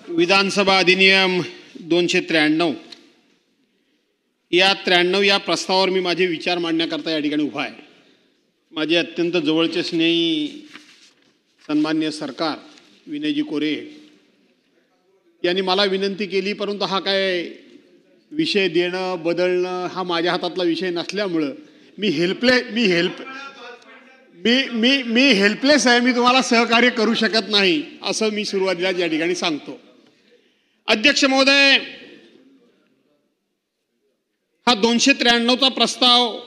विधानसभा अधिनियम 293 या 93 या प्रस्तावावर मी माझे विचार मांडण्याकरता या ठिकाणी उभा आहे. माझे अत्यंत जवळचे स्नेही सन्माननीय सरकार विनयजी कोरे यांनी मला विनंती केली, परंतु हा काय विषय देणं बदलणं हा माझ्या हातातला विषय नसल्यामुळं मी हेल्पलेस आहे. मी तुम्हाला सहकार्य करू शकत नाही असं मी सुरुवातीला या ठिकाणी सांगतो. अध्यक्ष महोदय, हा 293चा प्रस्ताव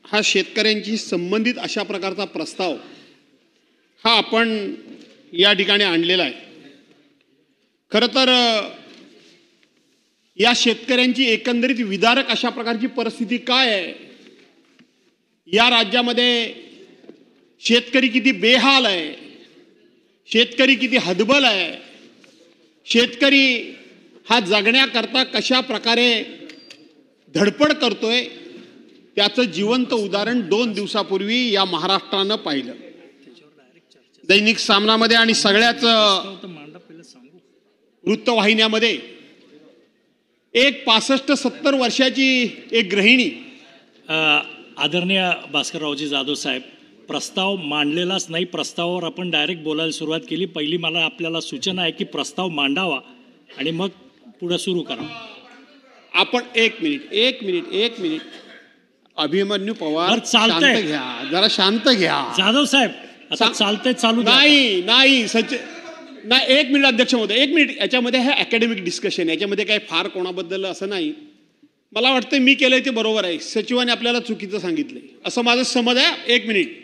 हा शेतकऱ्यांशी संबंधित अशा प्रकारचा प्रस्ताव हा आपण या ठिकाणी आणलेला आहे. खरं तर या शेतकऱ्यांची एकंदरीत विदारक अशा प्रकारची परिस्थिती काय आहे, या राज्यामध्ये शेतकरी किती बेहाल आहे, शेतकरी किती हतबल आहे, शेतकरी हा जगण्याकरता कशा प्रकारे धडपड करतोय, त्याचं जिवंत उदाहरण 2 दिवसापूर्वी या महाराष्ट्रानं पाहिलं. दैनिक सामनामध्ये आणि सगळ्याच वृत्तवाहिन्यामध्ये एक 65-70 वर्षाची एक गृहिणी, आदरणीय भास्कररावजी जाधव साहेब, प्रस्ताव मांडलेलाच नाही, प्रस्तावावर आपण डायरेक्ट बोलायला सुरुवात केली. पहिली मला आपल्याला सूचना आहे की प्रस्ताव मांडावा आणि मग पुढे सुरू करा. आपण एक मिनिट अभिमन्यू पवार, शांत घ्या, जरा शांत घ्या. जाधव साहेब, आता चालतंय, चालू नाही. एक मिनिट अध्यक्ष महोदय, एक मिनिट. याच्यामध्ये हे अकॅडमिक डिस्कशन, याच्यामध्ये काही फार कोणाबद्दल असं नाही. मला वाटतं मी केलंय ते बरोबर आहे, सचिवाने आपल्याला चुकीचं सांगितलंय असं माझं समज आहे. एक मिनिट,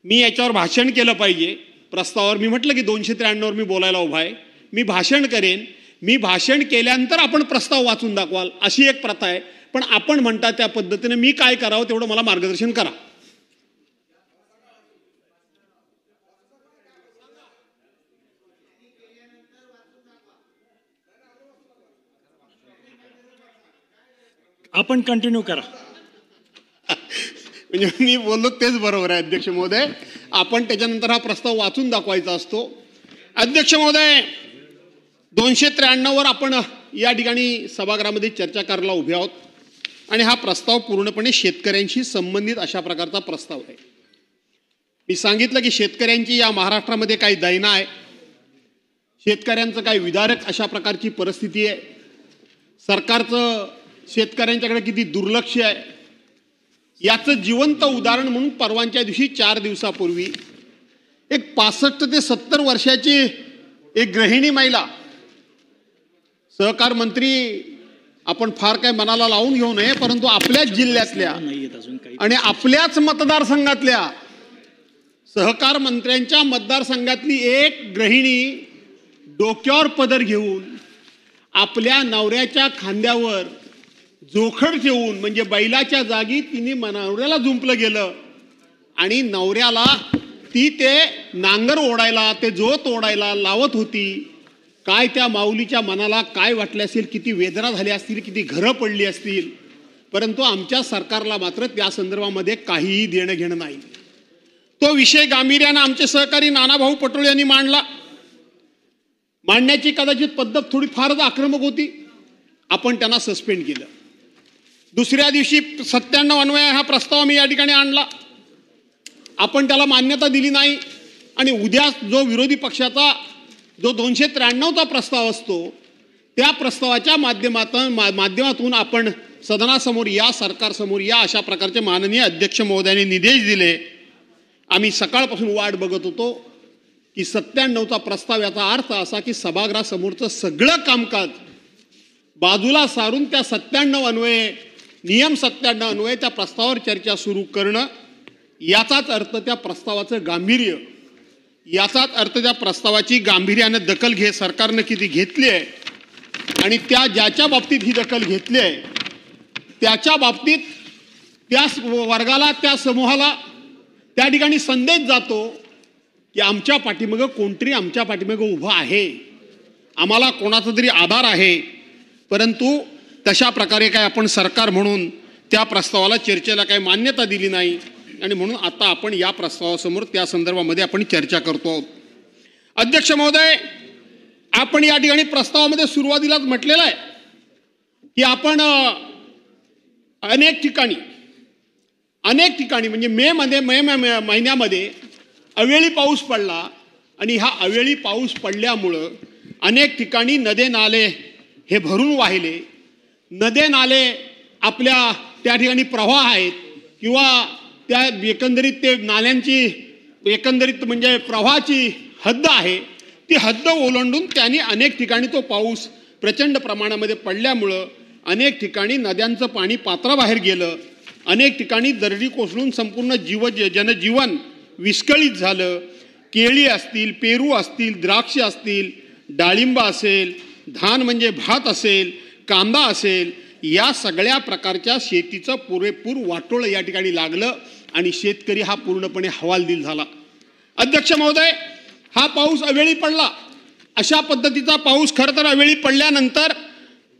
मी याच्यावर भाषण केलं पाहिजे. प्रस्तावावर मी म्हटलं की 293वर मी बोलायला उभा आहे, मी भाषण करेन. मी भाषण केल्यानंतर आपण प्रस्ताव वाचून दाखवाल अशी एक प्रथा आहे. पण आपण म्हणता त्या पद्धतीने मी काय करावं तेवढं मला मार्गदर्शन करा. आपण कंटिन्यू करा. म्हणजे मी बोललो तेच बरोबर आहे अध्यक्ष महोदय. आपण त्याच्यानंतर हा प्रस्ताव वाचून दाखवायचा असतो. अध्यक्ष महोदय, 293वर आपण या ठिकाणी सभागृहामध्ये चर्चा करायला उभे आहोत आणि हा प्रस्ताव पूर्णपणे शेतकऱ्यांशी संबंधित अशा प्रकारचा प्रस्ताव आहे. मी सांगितलं की शेतकऱ्यांची या महाराष्ट्रामध्ये काही दैना आहे, शेतकऱ्यांचं काही विदारक अशा प्रकारची परिस्थिती आहे, सरकारचं शेतकऱ्यांच्याकडे किती दुर्लक्ष आहे, याचं जिवंत उदाहरण म्हणून परवांच्या दिवशी 4 दिवसापूर्वी एक 65 ते 70 वर्षाची एक गृहिणी महिला, सहकार मंत्री आपण फार काय मनाला लावून घेऊ नये, परंतु आपल्याच जिल्ह्यातल्या आणि आपल्याच मतदारसंघातल्या सहकार मंत्र्यांच्या मतदारसंघातली एक गृहिणी डोक्यावर पदर घेऊन आपल्या नवऱ्याच्या खांद्यावर जोखड ठेवून, म्हणजे बैलाच्या जागी तिने नवऱ्याला जुंपलं गेलं आणि नवऱ्याला ती ते नांगर ओढायला, ते जोत ओढायला लावत होती. काय त्या माऊलीच्या मनाला काय वाटले असेल, किती वेदना झाली असतील, किती घरं पडली असतील. परंतु आमच्या सरकारला मात्र त्या संदर्भामध्ये काहीही देणं घेणं नाही. तो विषय गांभीर्यानं आमचे सहकारी नानाभाऊ पटोळे यांनी मांडला. मांडण्याची कदाचित पद्धत थोडी फारच आक्रमक होती. आपण त्यांना सस्पेंड केलं. दुसऱ्या दिवशी 97 अन्वये हा प्रस्ताव मी या ठिकाणी आणला. आपण त्याला मान्यता दिली नाही आणि उद्या जो विरोधी पक्षाचा जो 293चा प्रस्ताव असतो त्या प्रस्तावाच्या माध्यमातून आपण सदनासमोर या, सरकारसमोर या अशा प्रकारचे माननीय अध्यक्ष महोदयांनी निर्देश दिले. आम्ही सकाळपासून वाट बघत होतो की 97चा प्रस्ताव, याचा अर्थ असा की सभागृहासमोरचं सगळं कामकाज बाजूला सारून त्या 97 अन्वये, नियम 97 अन्वये त्या प्रस्तावावर चर्चा सुरू करणं, याचाच अर्थ त्या प्रस्तावाचं गांभीर्य, याचाच अर्थ त्या प्रस्तावाची गांभीर्यानं दखल सरकारनं किती घेतली आहे आणि त्या ज्याच्या बाबतीत ही दखल घेतली आहे त्याच्या बाबतीत त्या वर्गाला, त्या समूहाला त्या ठिकाणी संदेश जातो की आमच्या पाठीमागं कोणतरी आमच्या पाठीमागं उभं आहे, आम्हाला कोणाचा तरी आधार आहे. परंतु तशा प्रकारे काय आपण सरकार म्हणून त्या प्रस्तावाला चर्चेला काही मान्यता दिली नाही आणि म्हणून आता आपण या प्रस्तावासमोर त्या संदर्भामध्ये आपण चर्चा करतो आहोत. अध्यक्ष महोदय, आपण या ठिकाणी प्रस्तावामध्ये सुरुवातीलाच म्हटलेलं आहे की आपण अनेक ठिकाणी म्हणजे मे महिन्यामध्ये अवेळी पाऊस पडला आणि हा अवेळी पाऊस पडल्यामुळं अनेक ठिकाणी नदे नाले हे भरून वाहिले. नदे नाले आपल्या त्या ठिकाणी प्रवाह आहेत किंवा त्या एकंदरीत ते नाल्यांची एकंदरीत म्हणजे प्रवाहाची हद्द आहे, ती हद्द ओलांडून त्यांनी अनेक ठिकाणी तो पाऊस प्रचंड प्रमाणामध्ये पडल्यामुळं अनेक ठिकाणी नद्यांचं पाणी पात्राबाहेर गेलं. अनेक ठिकाणी दरडी कोसळून संपूर्ण जनजीवन विस्कळीत झालं. केळी असतील, पेरू असतील, द्राक्ष असतील, डाळिंब असेल, धान म्हणजे भात असेल, कांदा असेल, या सगळ्या प्रकारच्या शेतीचं पुरेपूर वाटोळं या ठिकाणी लागलं आणि शेतकरी हा पूर्णपणे हवालदिल झाला. अध्यक्ष महोदय, हा पाऊस अवेळी पडला. अशा पद्धतीचा पाऊस खरं तर अवेळी पडल्यानंतर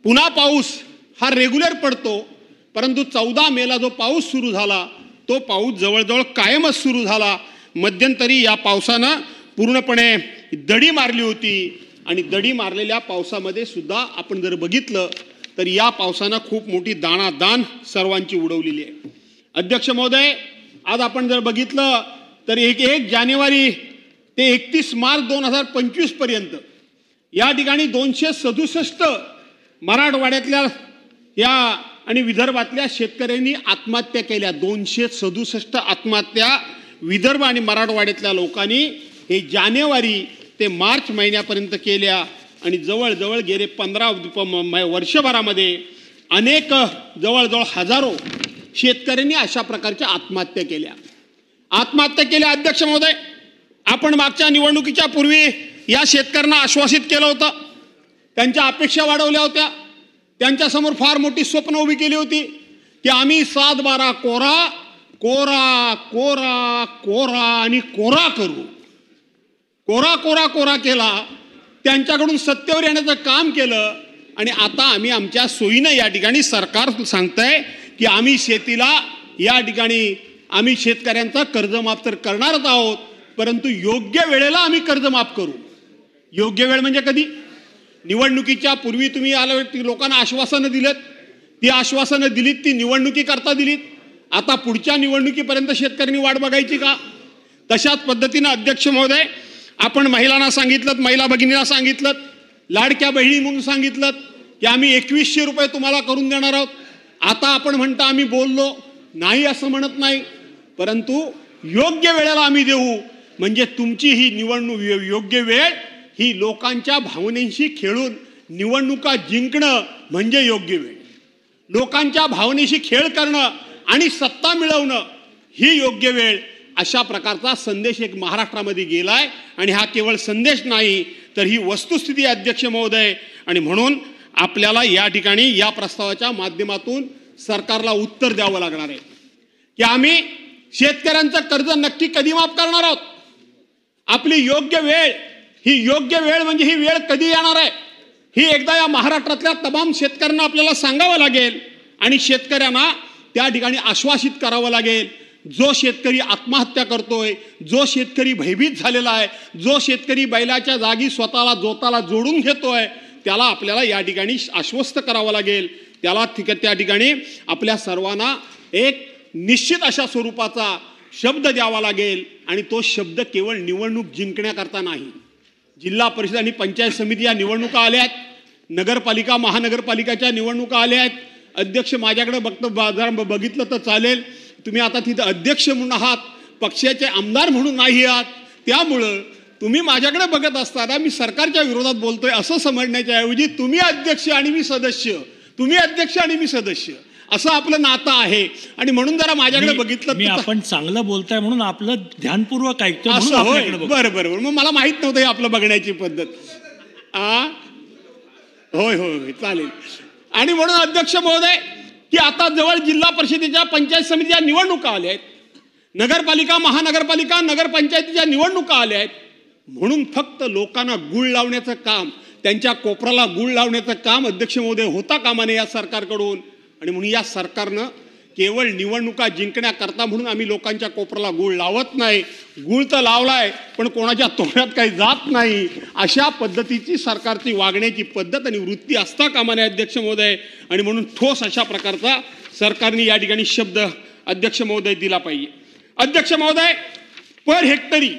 पुन्हा पाऊस हा रेग्युलर पडतो, परंतु 14 मेला जो पाऊस सुरू झाला तो पाऊस जवळजवळ कायमच सुरू झाला. मध्यंतरी या पावसानं पूर्णपणे दडी मारली होती आणि दडी मारलेल्या पावसामध्ये सुद्धा आपण जर बघितलं तर या पावसानं खूप मोठी दाणादाण सर्वांची उडवलेली आहे. अध्यक्ष महोदय, आज आपण जर बघितलं तर 1 जानेवारी ते 31 मार्च 2025 पर्यंत या ठिकाणी 267 मराठवाड्यातल्या या आणि विदर्भातल्या शेतकऱ्यांनी आत्महत्या केल्या. 267 आत्महत्या विदर्भ आणि मराठवाड्यातल्या लोकांनी हे जानेवारी ते मार्च महिन्यापर्यंत केल्या आणि जवळजवळ गेले 15 वर्षभरामध्ये अनेक जवळजवळ हजारो शेतकऱ्यांनी अशा प्रकारच्या आत्महत्या केल्या. अध्यक्ष महोदय, आपण मागच्या निवडणुकीच्या पूर्वी या शेतकऱ्यांना आश्वासित केलं होतं, त्यांच्या अपेक्षा वाढवल्या होत्या, त्यांच्यासमोर फार मोठी स्वप्न उभी केली होती की आम्ही 7-12 कोरा कोरा कोरा कोरा आणि कोरा करू. कोरा कोरा कोरा केला, त्यांच्याकडून सत्तेवर येण्याचं काम केलं आणि आता आम्ही आमच्या सोयीनं या ठिकाणी सरकार सांगतंय की आम्ही शेतीला या ठिकाणी आम्ही शेतकऱ्यांचा कर्जमाफ तर करणारच आहोत, परंतु योग्य वेळेला आम्ही कर्जमाफ करू. योग्य वेळ म्हणजे कधी? निवडणुकीच्या पूर्वी तुम्ही लोकांना आश्वासनं दिलेत, ती आश्वासनं दिलीत, ती निवडणुकीकरता दिलीत. आता पुढच्या निवडणुकीपर्यंत शेतकऱ्यांनी वाट बघायची का? तशाच पद्धतीनं अध्यक्ष महोदय, आपण महिलांना सांगितलं, महिला भगिनीला सांगितलं, लाडक्या बहिणी म्हणून सांगितलं की आम्ही 2100 रुपये तुम्हाला करून देणार आहोत. आता आपण म्हणता आम्ही बोललो नाही असं म्हणत नाही, परंतु योग्य वेळेला आम्ही देऊ. म्हणजे तुमची ही निवडणूक योग्य वेळ ही लोकांच्या भावनेशी खेळून निवडणुका जिंकणं म्हणजे योग्य वेळ. लोकांच्या भावनेशी खेळ करणं आणि सत्ता मिळवणं ही योग्य वेळ. अशा प्रकारचा संदेश एक महाराष्ट्रामध्ये गेलाय आणि हा केवळ संदेश नाही तर ही वस्तुस्थिती अध्यक्ष महोदय. आणि म्हणून आपल्याला या ठिकाणी या प्रस्तावाच्या माध्यमातून सरकारला उत्तर द्यावं लागणार आहे की आम्ही शेतकऱ्यांचं कर्ज नक्की कधी माफ करणार आहोत. आपली योग्य वेळ, ही योग्य वेळ म्हणजे ही वेळ कधी येणार आहे ही एकदा या महाराष्ट्रातल्या तमाम शेतकऱ्यांना आपल्याला सांगावं लागेल आणि शेतकऱ्यांना त्या ठिकाणी आश्वासित करावं लागेल. जो शेतकरी आत्महत्या करतोय, जो शेतकरी भयभीत झालेला आहे, जो शेतकरी बैलाच्या जागी स्वतःला जोताला जोडून घेतोय, त्याला आपल्याला या ठिकाणी आश्वस्त करावं लागेल. त्याला त्या ठिकाणी आपल्या सर्वांना एक निश्चित अशा स्वरूपाचा शब्द द्यावा लागेल आणि तो शब्द केवळ निवडणूक जिंकण्याकरता नाही. जिल्हा परिषद आणि पंचायत समिती या निवडणुका आल्या आहेत, नगरपालिका महानगरपालिकाच्या निवडणुका आल्या आहेत. अध्यक्ष माझ्याकडे बघितलं तर चालेल, तुम्ही आता तिथं अध्यक्ष म्हणून आहात, पक्षाचे आमदार म्हणून नाही आहात. त्यामुळं तुम्ही माझ्याकडे बघत असताना मी सरकारच्या विरोधात बोलतोय असं समजण्याच्या ऐवजी तुम्ही अध्यक्ष आणि मी सदस्य, तुम्ही अध्यक्ष आणि मी सदस्य असं आपलं नातं आहे. आणि म्हणून जरा माझ्याकडे बघितलं मी आपण चांगलं बोलताय म्हणून आपलं ध्यानपूर्वक ऐकतो. बरं बरं, मग मला माहित नव्हतं हे आपलं बघण्याची पद्धत. होय होय होय, चालेल. आणि म्हणून अध्यक्ष महोदय की आता जवळ जिल्हा परिषदेच्या पंचायत समितीच्या निवडणुका आल्या आहेत, नगरपालिका महानगरपालिका नगरपंचायतीच्या निवडणुका आल्या आहेत. म्हणून फक्त लोकांना गुळ लावण्याचं काम, त्यांच्या कोपराला गुळ लावण्याचं काम अध्यक्ष महोदय होता कामा नये या सरकारकडून. आणि म्हणून या सरकारनं केवळ निवडणुका जिंकण्याकरता म्हणून आम्ही लोकांच्या कोपराला गुळ लावत नाही, गुळ तर लावलाय पण कोणाच्या तोंडात काही जात नाही, अशा पद्धतीची सरकारची वागण्याची पद्धत आणि वृत्ती असता कामा नये अध्यक्ष महोदय. आणि म्हणून ठोस अशा प्रकारचा सरकारने या ठिकाणी शब्द अध्यक्ष महोदय दिला पाहिजे. अध्यक्ष महोदय, पर हेक्टरी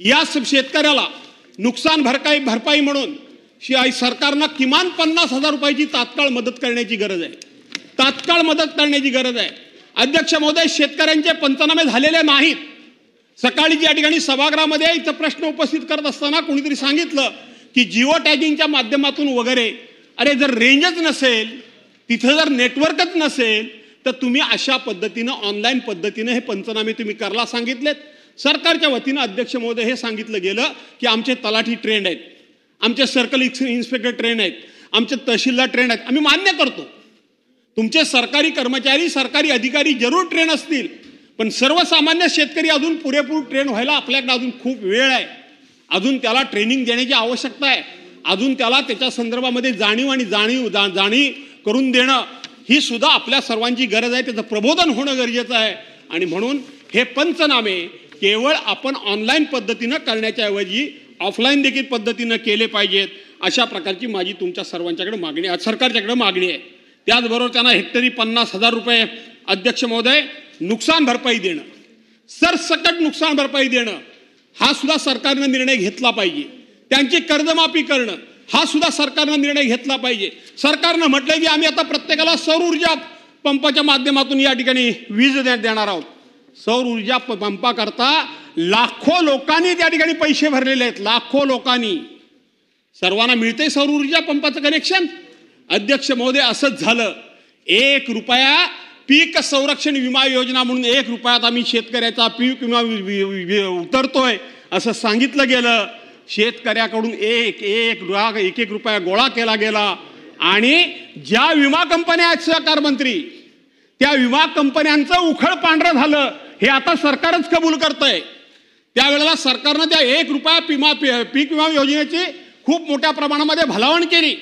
या शेतकऱ्याला नुकसान भरपाई म्हणून सरकारनं किमान 50,000 रुपयाची तात्काळ मदत करण्याची गरज आहे. तात्काळ मदत करण्याची गरज आहे. अध्यक्ष महोदय, शेतकऱ्यांचे पंचनामे झालेले नाहीत. सकाळी या ठिकाणी सभागृहामध्ये इथं प्रश्न उपस्थित करत असताना कोणीतरी सांगितलं की जिओ टॅगिंगच्या माध्यमातून वगैरे, अरे जर रेंजच नसेल, तिथं जर नेटवर्कच नसेल, तर तुम्ही अशा पद्धतीनं ऑनलाईन पद्धतीनं हे पंचनामे तुम्ही करायला सांगितलेत. सरकारच्या वतीनं अध्यक्ष महोदय हे सांगितलं गेलं की आमचे तलाठी ट्रेंड आहेत, आमचे सर्कल इन्स्पेक्टर ट्रेंड आहेत, आमचे तहसीलदार ट्रेंड आहेत. आम्ही मान्य करतो, तुमचे सरकारी कर्मचारी सरकारी अधिकारी जरूर ट्रेन असतील, पण सर्वसामान्य शेतकरी अजून पुरेपूर ट्रेन व्हायला आपल्याकडे अजून खूप वेळ आहे. अजून त्याला ट्रेनिंग देण्याची आवश्यकता आहे. अजून त्याला त्याच्या संदर्भामध्ये जाणीव करून देणं ही सुद्धा आपल्या सर्वांची गरज आहे. त्याचं प्रबोधन होणं गरजेचं आहे. आणि म्हणून हे पंचनामे केवळ आपण ऑनलाईन पद्धतीनं करण्याच्या ऐवजी ऑफलाईन देखील पद्धतीनं केले पाहिजेत, अशा प्रकारची माझी तुमच्या सर्वांच्याकडे मागणी आहे, सरकारच्याकडे मागणी आहे. त्याचबरोबर त्यांना हेक्टरी 50,000 रुपये अध्यक्ष महोदय नुकसान भरपाई देणं, सरसकट नुकसान भरपाई देणं, हा सुद्धा सरकारनं निर्णय घेतला पाहिजे. त्यांची कर्जमाफी करणं, हा सुद्धा सरकारनं निर्णय घेतला पाहिजे. सरकारनं म्हटलंय की आम्ही आता प्रत्येकाला सौर ऊर्जा पंपाच्या माध्यमातून या ठिकाणी वीज देणार आहोत. सौर ऊर्जा पंपाकरता लाखो लोकांनी त्या ठिकाणी पैसे भरलेले आहेत, लाखो लोकांनी. सर्वांना मिळते सौर ऊर्जा पंपाचं कनेक्शन? अध्यक्ष महोदय, असंच झालं. 1 रुपया पीक संरक्षण विमा योजना म्हणून 1 रुपयात आम्ही शेतकऱ्याचा पीक विमा उतरतोय असं सांगितलं गेलं. शेतकऱ्याकडून एक रुपया गोळा केला गेला. आणि ज्या विमा कंपन्या आहेत सहकार मंत्री, त्या विमा कंपन्यांचं उखळ पांढरं झालं हे आता सरकारच कबूल करतंय. त्यावेळेला सरकारनं त्या 1 रुपया पीक विमा योजनेची खूप मोठ्या प्रमाणामध्ये भलावण केली,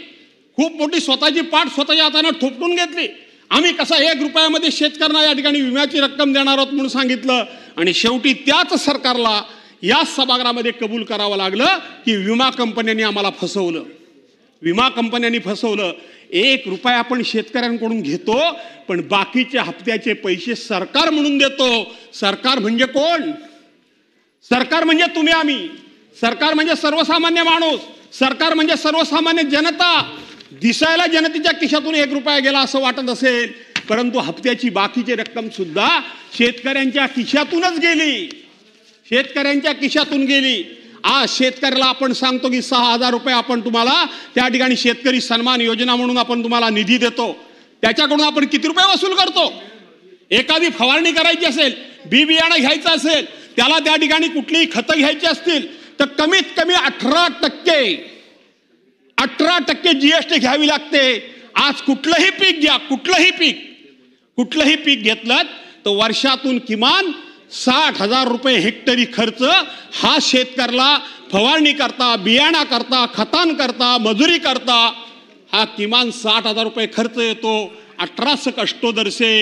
खूप मोठी स्वतःची पाठ स्वतःच्या हाताने थोपटून घेतली. आम्ही कसा 1 रुपयामध्ये शेतकऱ्यांना या ठिकाणी विम्याची रक्कम देणार आहोत म्हणून सांगितलं. आणि शेवटी त्याच सरकारला या सभागृहामध्ये कबूल करावं लागलं की विमा कंपन्यांनी आम्हाला फसवलं, विमा कंपन्यांनी फसवलं. 1 रुपया आपण शेतकऱ्यांकडून घेतो, पण बाकीचे हप्त्याचे पैसे सरकार म्हणून देतो. सरकार म्हणजे कोण? सरकार म्हणजे तुम्ही आम्ही, सरकार म्हणजे सर्वसामान्य माणूस, सरकार म्हणजे सर्वसामान्य जनता. दिसायला जनतेच्या खिशातून 1 रुपया गेला असं वाटत असेल, परंतु हप्त्याची बाकीची रक्कम सुद्धा शेतकऱ्यांच्या खिशातूनच गेली, शेतकऱ्यांच्या खिशातून गेली. आज शेतकऱ्याला आपण सांगतो की 6,000 रुपये आपण तुम्हाला त्या ठिकाणी शेतकरी सन्मान योजना म्हणून आपण तुम्हाला निधी देतो. त्याच्याकडून आपण किती रुपये वसूल करतो? एखादी फवारणी करायची असेल, बी बियाणं घ्यायचं असेल, त्याला त्या ठिकाणी कुठलीही खतं घ्यायची असतील तर कमीत कमी 18% जीएसटी घ्यावी लागते. आज कुठलंही पीक घ्या, कुठलंही पीक घेतलं तर वर्षातून किमान 60,000 रुपये हेक्टरी खर्च हा शेतकऱ्याला फवारणी करता, बियाणा करता, खतान करता, मजुरी करता हा किमान 60,000 रुपये खर्च येतो. 18 कष्टोदरसे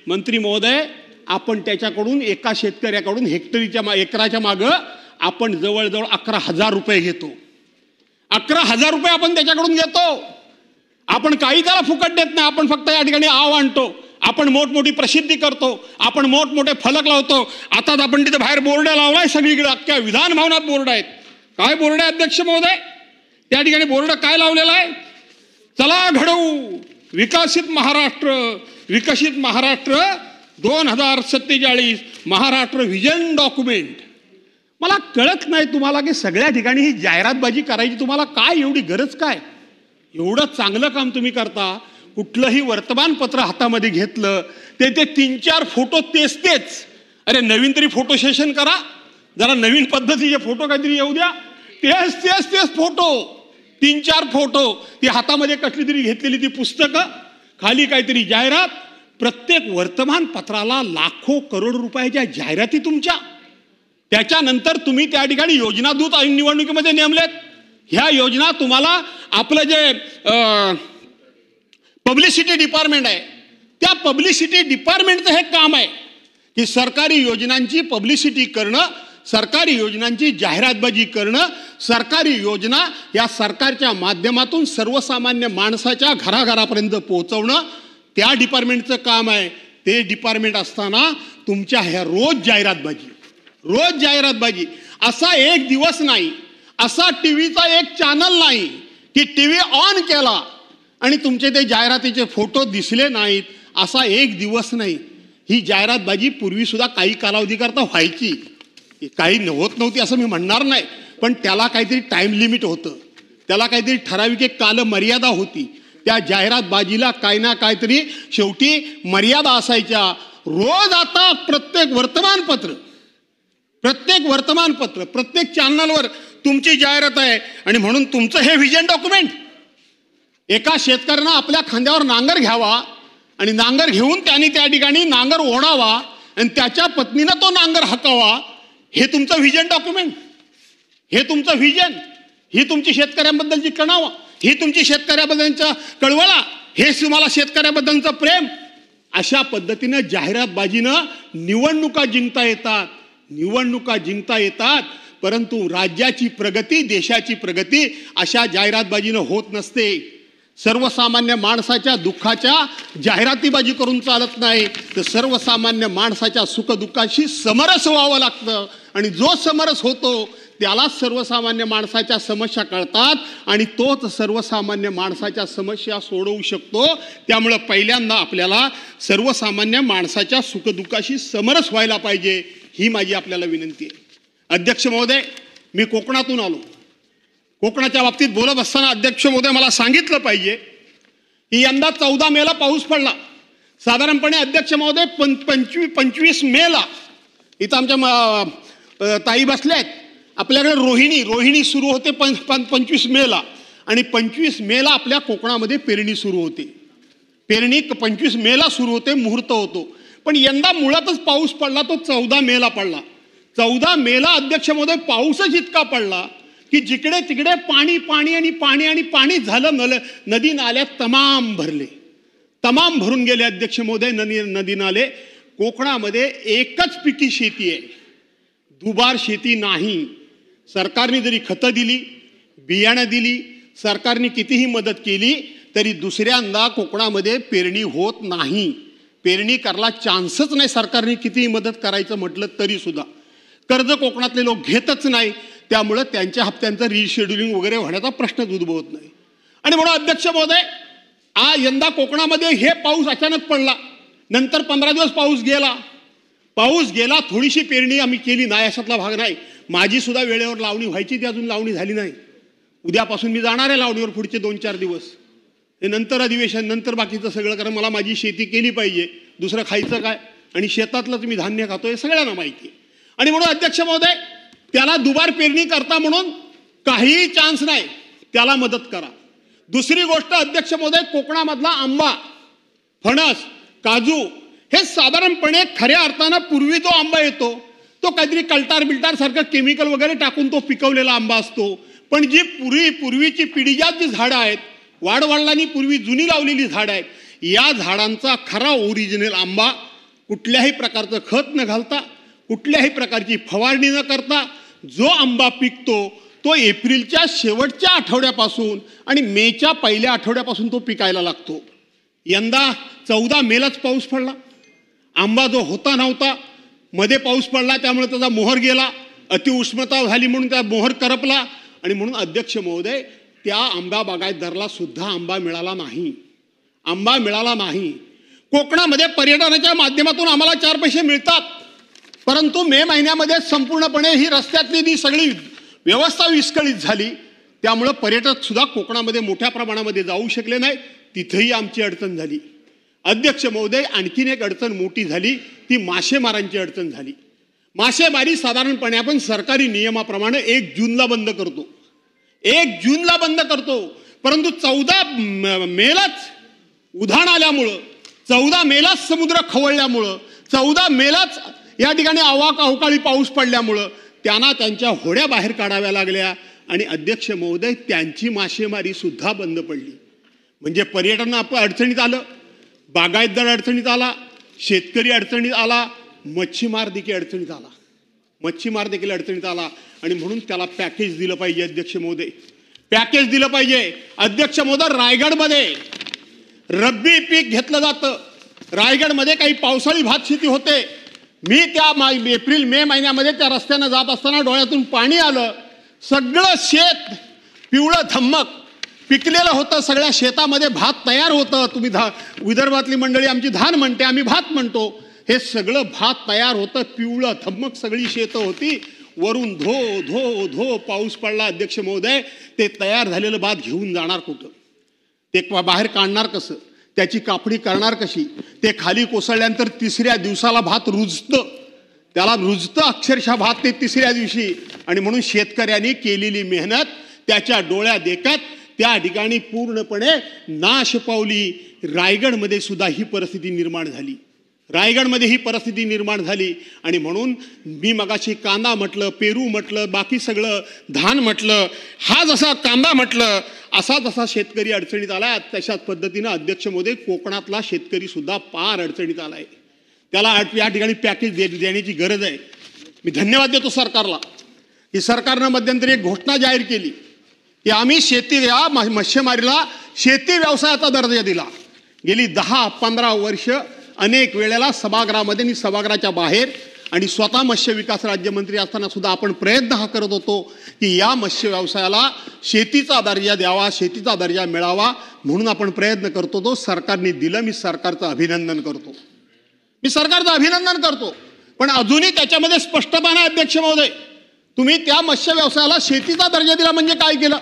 मंत्री महोदय, आपण त्याच्याकडून एका शेतकऱ्याकडून एकराच्या मागं आपण जवळजवळ 11,000 रुपये घेतो. 11,000 रुपये आपण त्याच्याकडून घेतो. आपण काही त्याला फुकट देत नाही. आपण फक्त या ठिकाणी आव आणतो, आपण मोठमोठी प्रसिद्धी करतो, आपण मोठमोठे फलक लावतो. आताच आपण तिथे बाहेर बोर्ड लावलाय, सगळीकडे अख्ख्या विधान भवनात बोर्ड आहेत. काय बोर्ड आहे अध्यक्ष महोदय? त्या ठिकाणी बोर्ड काय लावलेला आहे? चला घडवू विकसित महाराष्ट्र 2047 महाराष्ट्र व्हिजन डॉक्युमेंट. मला कळत नाही तुम्हाला की सगळ्या ठिकाणी ही जाहिरातबाजी करायची तुम्हाला काय एवढी गरज काय? एवढं चांगलं काम तुम्ही करता. कुठलंही वर्तमानपत्र हातामध्ये घेतलं ते 3-4 फोटो तेच. अरे नवीन तरी फोटो सेशन करा, जरा नवीन पद्धतीचे फोटो काहीतरी येऊ द्या. तेच फोटो, 3-4 फोटो, ती हातामध्ये कसली तरी घेतलेली ती पुस्तकं, खाली काहीतरी जाहिरात. प्रत्येक वर्तमानपत्राला लाखो करोड रुपयाच्या जाहिराती तुमच्या. त्याच्यानंतर तुम्ही त्या ठिकाणी योजना दूत निवडणुकीमध्ये नेमलेत. ह्या योजना तुम्हाला आपलं जे पब्लिसिटी डिपार्टमेंट आहे, त्या पब्लिसिटी डिपार्टमेंटचं हे काम आहे की सरकारी योजनांची पब्लिसिटी करणं, सरकारी योजनांची जाहिरातबाजी करणं, सरकारी योजना या सरकारच्या माध्यमातून सर्वसामान्य माणसाच्या घराघरापर्यंत पोहोचवणं त्या डिपार्टमेंटचं काम आहे. ते डिपार्टमेंट असताना तुमच्या ह्या रोज जाहिरातबाजी असा एक दिवस नाही, असा टीव्हीचा एक चॅनल नाही की टीव्ही ऑन केला आणि तुमचे ते जाहिरातीचे फोटो दिसले नाहीत, असा एक दिवस नाही. ही जाहिरातबाजी पूर्वी सुद्धा काही कालावधीकरता व्हायची, काही होत नव्हती असं मी म्हणणार नाही, पण त्याला काहीतरी टाइम लिमिट होतं, त्याला काहीतरी ठराविक एक कालमर्यादा होती. त्या जाहिरातबाजीला काही ना काहीतरी शेवटी मर्यादा असायच्या. रोज आता प्रत्येक वर्तमानपत्र प्रत्येक चॅनलवर तुमची जाहिरात आहे. आणि म्हणून तुमचं हे व्हिजन डॉक्युमेंट, एका शेतकऱ्यानं आपल्या खांद्यावर नांगर घ्यावा आणि नांगर घेऊन त्यांनी त्या ठिकाणी नांगर ओढावा आणि त्याच्या पत्नीनं तो नांगर हाकावा, हे तुमचं व्हिजन डॉक्युमेंट, हे तुमचं व्हिजन, ही तुमची शेतकऱ्यांबद्दलची कणावा, ही तुमची शेतकऱ्याबद्दलचा कळवळा, हेच तुम्हाला शेतकऱ्याबद्दलचं प्रेम. अशा पद्धतीनं जाहिरातबाजीनं निवडणुका जिंकता येतात, परंतु राज्याची प्रगती, देशाची प्रगती अशा जाहिरातबाजीनं होत नसते. सर्वसामान्य माणसाच्या दुःखाच्या जाहिरातीबाजी करून चालत नाही, तर सर्वसामान्य माणसाच्या सुखदुःखाशी समरस व्हावं लागतं. आणि जो समरस होतो त्यालाच सर्वसामान्य माणसाच्या समस्या कळतात आणि तोच सर्वसामान्य माणसाच्या समस्या सोडवू शकतो. त्यामुळं पहिल्यांदा आपल्याला सर्वसामान्य माणसाच्या सुखदुःखाशी समरस व्हायला पाहिजे, ही माझी आपल्याला विनंती आहे. अध्यक्ष महोदय, मी कोकणातून आलो. कोकणाच्या बाबतीत बोलत असताना अध्यक्ष महोदय मला सांगितलं पाहिजे की यंदा 14 मेला पाऊस पडला. साधारणपणे अध्यक्ष महोदय 25 मेला इथं आमच्या ताई बसल्या आहेत, आपल्याकडे रोहिणी सुरू होते 25 मेला आणि 25 मेला आपल्या कोकणामध्ये पेरणी सुरू होते. पेरणी 25 मेला सुरू होते, मुहूर्त होतो. पण यंदा मुळातच पाऊस पडला तो 14 मेला पडला. 14 मेला अध्यक्ष महोदय पाऊसच इतका पडला की जिकडे तिकडे पाणी झालं. नदी नाल्या तमाम भरून गेले अध्यक्ष महोदय. नदी नाले. कोकणामध्ये एकच पिकी शेती आहे, दुबार शेती नाही. सरकारने जरी खतं दिली, बियाणं दिली, सरकारने कितीही मदत केली तरी दुसऱ्यांदा कोकणामध्ये पेरणी होत नाही. पेरणी करायला चान्सच नाही. सरकारने कितीही मदत करायचं म्हटलं तरी सुद्धा कर्ज कोकणातले लोक घेतच नाही. त्यामुळं त्यांच्या हप्त्यांचं रिशेड्युलिंग वगैरे होण्याचा प्रश्नच उद्भवत नाही. आणि म्हणून अध्यक्ष महोदय, यंदा कोकणामध्ये हे पाऊस अचानक पडला, नंतर 15 दिवस पाऊस गेला. थोडीशी पेरणी आम्ही केली नाही अशातला भाग नाही. माझी सुद्धा वेळेवर लावणी व्हायची, ती अजून लावणी झाली नाही. उद्यापासून मी जाणार आहे लावणीवर पुढचे 2-4 दिवस. हे नंतर अधिवेशन, नंतर बाकीचं सगळं, कारण मला माझी शेती केली पाहिजे, दुसरं खायचं काय, आणि शेतातलंच मी धान्य खातो हे सगळ्यांना माहिती आहे. आणि म्हणून अध्यक्ष महोदय, त्याला दुबार पेरणी करता म्हणून काहीही चान्स नाही, त्याला मदत करा. दुसरी गोष्ट अध्यक्ष महोदय, कोकणामधला आंबा, फणस, काजू हे साधारणपणे खऱ्या अर्थानं पूर्वी जो आंबा येतो तो काहीतरी कल्टार सारखं केमिकल वगैरे टाकून तो पिकवलेला आंबा असतो. पण जी पूर्वीची पिढीजात जी झाडं आहेत, वाडवडिलांनी पूर्वी जुनी लावलेली झाडं आहेत, या झाडांचा खरा ओरिजिनल आंबा कुठल्याही प्रकारचं खत न घालता, कुठल्याही प्रकारची फवारणी न करता जो आंबा पिकतो तो एप्रिलच्या शेवटच्या आठवड्यापासून आणि मेच्या पहिल्या आठवड्यापासून तो पिकायला लागतो. यंदा 14 मेलाच पाऊस पडला. आंबा जो होता नव्हता, मध्ये पाऊस पडला त्यामुळे त्याचा मोहर गेला, अतिउष्णता झाली म्हणून त्या मोहर करपला. आणि म्हणून अध्यक्ष महोदय, त्या आंबा बागायतदाराला सुद्धा आंबा मिळाला नाही. कोकणामध्ये पर्यटनाच्या माध्यमातून आम्हाला 4 पैसे मिळतात, परंतु मे महिन्यामध्ये संपूर्णपणे ही रस्त्यातली जी सगळी व्यवस्था विस्कळीत झाली, त्यामुळं पर्यटक सुद्धा कोकणामध्ये मोठ्या प्रमाणामध्ये जाऊ शकले नाही. तिथेही आमची अडचण झाली. अध्यक्ष महोदय, आणखीन एक अडचण मोठी झाली, ती मासेमारांची अडचण झाली. मासेमारी साधारणपणे आपण सरकारी नियमाप्रमाणे 1 जूनला बंद करतो, 1 जूनला बंद करतो. परंतु 14 मेलाच उधाण आल्यामुळं, 14 मेलाच समुद्र खवळल्यामुळं, 14 मेलाच या ठिकाणी अवकाळी पाऊस पडल्यामुळं त्यांना त्यांच्या होड्या बाहेर काढाव्या लागल्या. आणि अध्यक्ष महोदय, त्यांची मासेमारी सुद्धा बंद पडली. म्हणजे पर्यटन अडचणीत आलं, बागायतदार अडचणीत आला, शेतकरी अडचणीत आला, मच्छीमार देखील अडचणीत आला. मच्छीमार देखील अडचणीत आला आणि म्हणून त्याला पॅकेज दिलं पाहिजे. अध्यक्ष महोदय, पॅकेज दिलं पाहिजे. अध्यक्ष महोदय, रायगडमध्ये रब्बी पीक घेतलं जातं. रायगडमध्ये काही पावसाळी भात शेती होते. मी त्या एप्रिल मे महिन्यामध्ये त्या रस्त्यानं जात असताना डोळ्यातून पाणी आलं. सगळं शेत पिवळं धम्मक पिकलेलं होतं. सगळ्या शेतामध्ये भात तयार होतं. तुम्ही विदर्भातली मंडळी आमची धान म्हणते, आम्ही भात म्हणतो. हे सगळं भात तयार होतं. पिवळं धम्मक सगळी शेतं होती. वरून धो धो धो पाऊस पडला. अध्यक्ष महोदय, ते तयार झालेलं भात घेऊन जाणार कुठं? ते बाहेर काढणार कसं? त्याची कापणी करणार कशी? ते खाली कोसळल्यानंतर तिसऱ्या दिवसाला भात रुजतं. त्याला रुजतं अक्षरशः भात ते तिसऱ्या दिवशी. आणि म्हणून शेतकऱ्यांनी केलेली मेहनत त्याच्या डोळ्या देखत त्या ठिकाणी पूर्णपणे नाश पावली. रायगडमध्ये सुद्धा ही परिस्थिती निर्माण झाली. रायगडमध्ये ही परिस्थिती निर्माण झाली. आणि म्हणून मी मगाशी कांदा म्हटलं, पेरू म्हटलं, बाकी सगळं धान म्हटलं, हा जसा कांदा म्हटलं, असा जसा शेतकरी अडचणीत आलाय तशाच पद्धतीनं अध्यक्ष महोदय कोकणातला शेतकरी सुद्धा फार अडचणीत आलाय. त्याला या ठिकाणी पॅकेज देण्याची गरज आहे. मी धन्यवाद देतो सरकारला की सरकारनं मध्यंतरी एक घोषणा जाहीर केली की आम्ही या मच्छीमारीला शेती व्यवसायाचा दर्जा दिला. गेली 10-15 वर्ष अनेक वेळेला सभागृहामध्ये आणि सभागृहाच्या बाहेर आणि स्वतः मत्स्य विकास राज्यमंत्री असताना सुद्धा आपण प्रयत्न हा करत होतो की या मत्स्य व्यवसायाला शेतीचा दर्जा द्यावा, शेतीचा दर्जा मिळावा, म्हणून आपण प्रयत्न करतो. तो सरकारने दिलं. मी सरकारचं अभिनंदन करतो. पण अजूनही त्याच्यामध्ये स्पष्टता नाही. अध्यक्ष महोदय, तुम्ही त्या मत्स्य व्यवसायाला शेतीचा दर्जा दिला म्हणजे काय केलं?